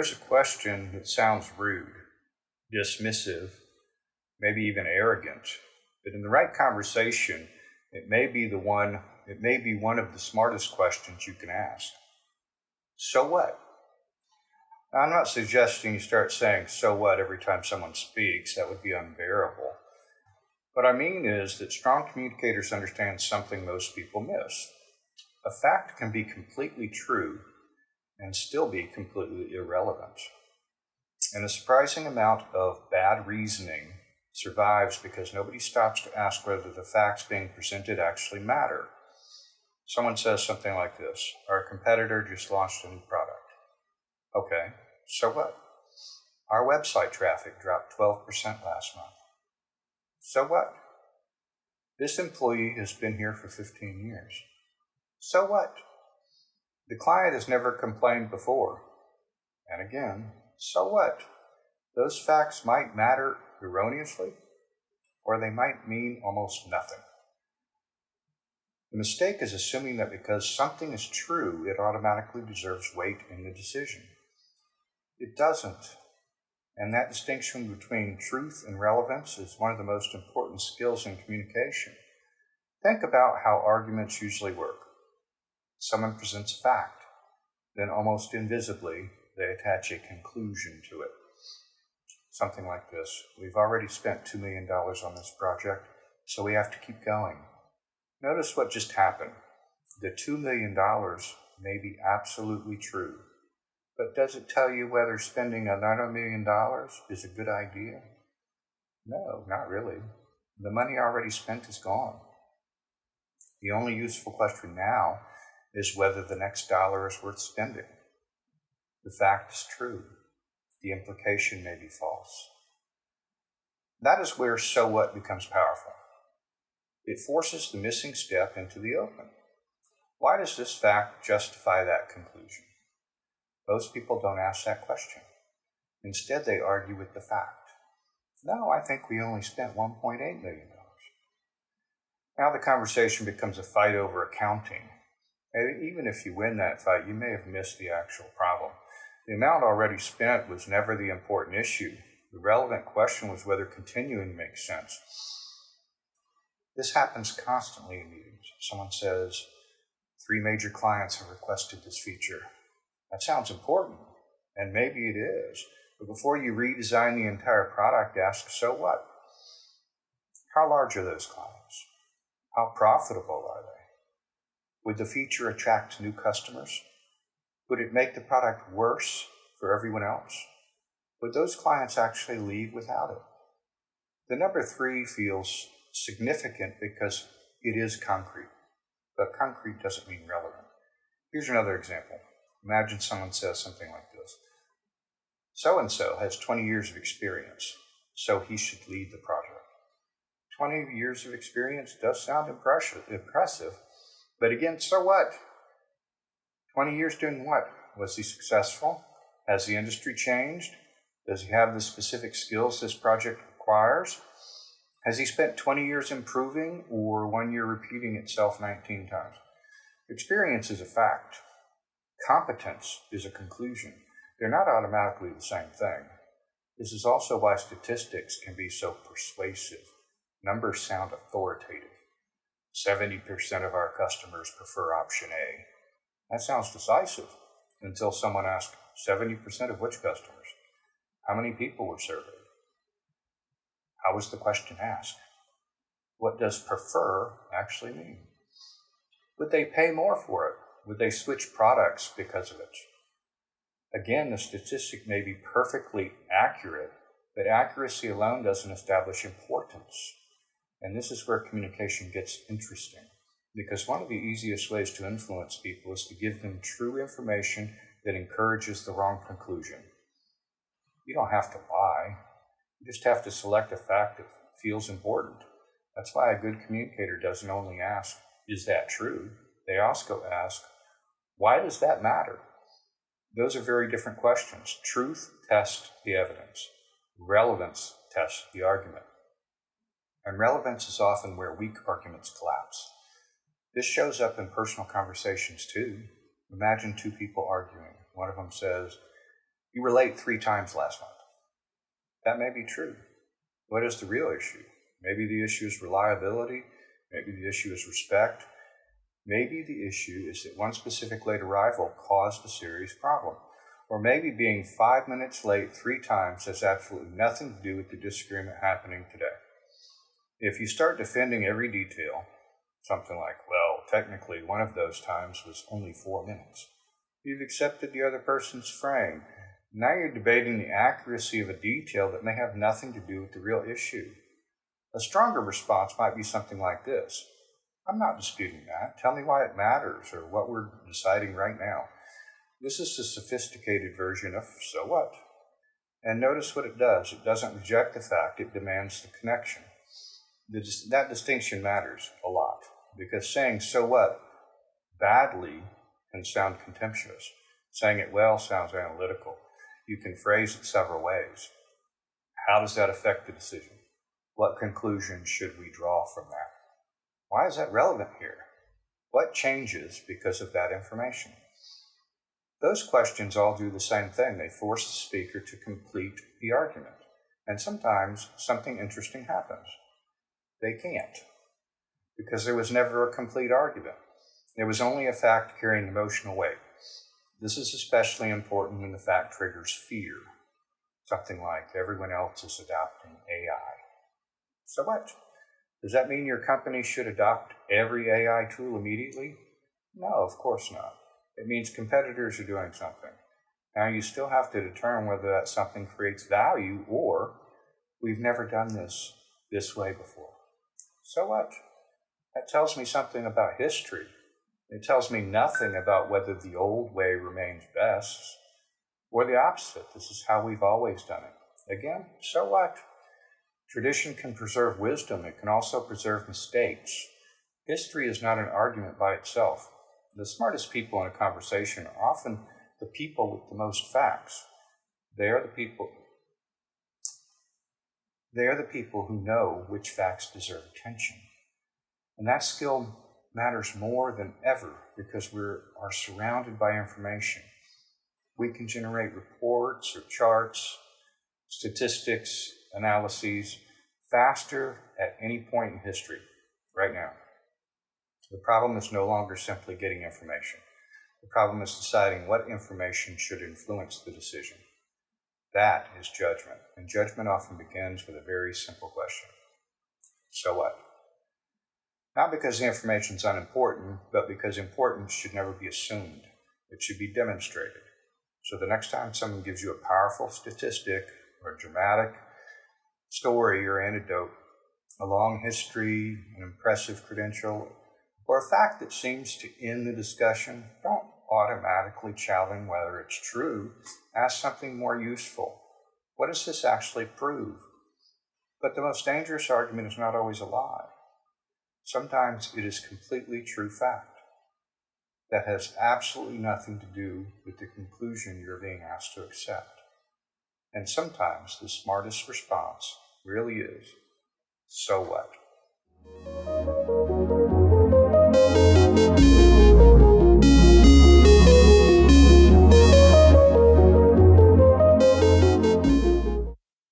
There's a question that sounds rude, dismissive, maybe even arrogant, but in the right conversation, it may be one of the smartest questions you can ask. So what? Now, I'm not suggesting you start saying so what every time someone speaks. That would be unbearable. What I mean is that strong communicators understand something most people miss. A fact can be completely true and still be completely irrelevant. And a surprising amount of bad reasoning survives because nobody stops to ask whether the facts being presented actually matter. Someone says something like this: our competitor just launched a new product. Okay, so what? Our website traffic dropped 12% last month. So what? This employee has been here for 15 years. So what? The client has never complained before. And again, so what? Those facts might matter erroneously, or they might mean almost nothing. The mistake is assuming that because something is true, it automatically deserves weight in the decision. It doesn't. And that distinction between truth and relevance is one of the most important skills in communication. Think about how arguments usually work. Someone presents a fact, then almost invisibly, they attach a conclusion to it. Something like this: we've already spent $2 million on this project, so we have to keep going. Notice what just happened. The $2 million may be absolutely true, but does it tell you whether spending another $1 million is a good idea? No, not really. The money already spent is gone. The only useful question now is whether the next dollar is worth spending. The fact is true. The implication may be false. That is where so what becomes powerful. It forces the missing step into the open. Why does this fact justify that conclusion? Most people don't ask that question. Instead, they argue with the fact. No, I think we only spent $1.8 million. Now the conversation becomes a fight over accounting. And even if you win that fight, you may have missed the actual problem. The amount already spent was never the important issue. The relevant question was whether continuing makes sense. This happens constantly in meetings. Someone says, 3 major clients have requested this feature. That sounds important, and maybe it is. But before you redesign the entire product, ask, so what? How large are those clients? How profitable are they? Would the feature attract new customers? Would it make the product worse for everyone else? Would those clients actually leave without it? The number 3 feels significant because it is concrete, but concrete doesn't mean relevant. Here's another example. Imagine someone says something like this: so-and-so has 20 years of experience, so he should lead the project. 20 years of experience does sound impressive, but again, so what? 20 years doing what? Was he successful? Has the industry changed? Does he have the specific skills this project requires? Has he spent 20 years improving, or 1 year repeating itself 19 times? Experience is a fact. Competence is a conclusion. They're not automatically the same thing. This is also why statistics can be so persuasive. Numbers sound authoritative. 70% of our customers prefer option A. That sounds decisive until someone asks, 70% of which customers? How many people were surveyed? How was the question asked? What does prefer actually mean? Would they pay more for it? Would they switch products because of it? Again, the statistic may be perfectly accurate, but accuracy alone doesn't establish importance. And this is where communication gets interesting, because one of the easiest ways to influence people is to give them true information that encourages the wrong conclusion. You don't have to lie. You just have to select a fact that feels important. That's why a good communicator doesn't only ask, is that true? They also ask, why does that matter? Those are very different questions. Truth tests the evidence. Relevance tests the argument. And relevance is often where weak arguments collapse. This shows up in personal conversations too. Imagine 2 people arguing. One of them says, You were late 3 times last month. That may be true. What is the real issue? Maybe the issue is reliability. Maybe the issue is respect. Maybe the issue is that one specific late arrival caused a serious problem. Or maybe being 5 minutes late 3 times has absolutely nothing to do with the disagreement happening today. If you start defending every detail, something like, well, technically one of those times was only 4 minutes, you've accepted the other person's frame. Now you're debating the accuracy of a detail that may have nothing to do with the real issue. A stronger response might be something like this. I'm not disputing that. Tell me why it matters or what we're deciding right now. This is the sophisticated version of so what? And notice what it does. It doesn't reject the fact, it demands the connection. That distinction matters a lot because saying so what badly can sound contemptuous. Saying it well sounds analytical. You can phrase it several ways. How does that affect the decision? What conclusions should we draw from that? Why is that relevant here? What changes because of that information? Those questions all do the same thing. They force the speaker to complete the argument. And sometimes something interesting happens. They can't, because there was never a complete argument. There was only a fact carrying emotional weight. This is especially important when the fact triggers fear. Something like everyone else is adopting AI. So what? Does that mean your company should adopt every AI tool immediately? No, of course not. It means competitors are doing something. Now you still have to determine whether that something creates value or we've never done this way before. So what? That tells me something about history. It tells me nothing about whether the old way remains best or the opposite. This is how we've always done it. Again, so what? Tradition can preserve wisdom. It can also preserve mistakes. History is not an argument by itself. The smartest people in a conversation are often the people with the most facts. They are the people who know which facts deserve attention. And that skill matters more than ever because we are surrounded by information. We can generate reports or charts, statistics, analyses faster at any point in history, right now. The problem is no longer simply getting information. The problem is deciding what information should influence the decision. That is judgment, and judgment often begins with a very simple question. So what? Not because the information is unimportant, but because importance should never be assumed. It should be demonstrated. So the next time someone gives you a powerful statistic or a dramatic story or anecdote, a long history, an impressive credential, or a fact that seems to end the discussion, don't automatically challenge whether it's true. Ask something more useful. What does this actually prove? But the most dangerous argument is not always a lie. Sometimes it is completely true fact that has absolutely nothing to do with the conclusion you're being asked to accept. And sometimes the smartest response really is, so what?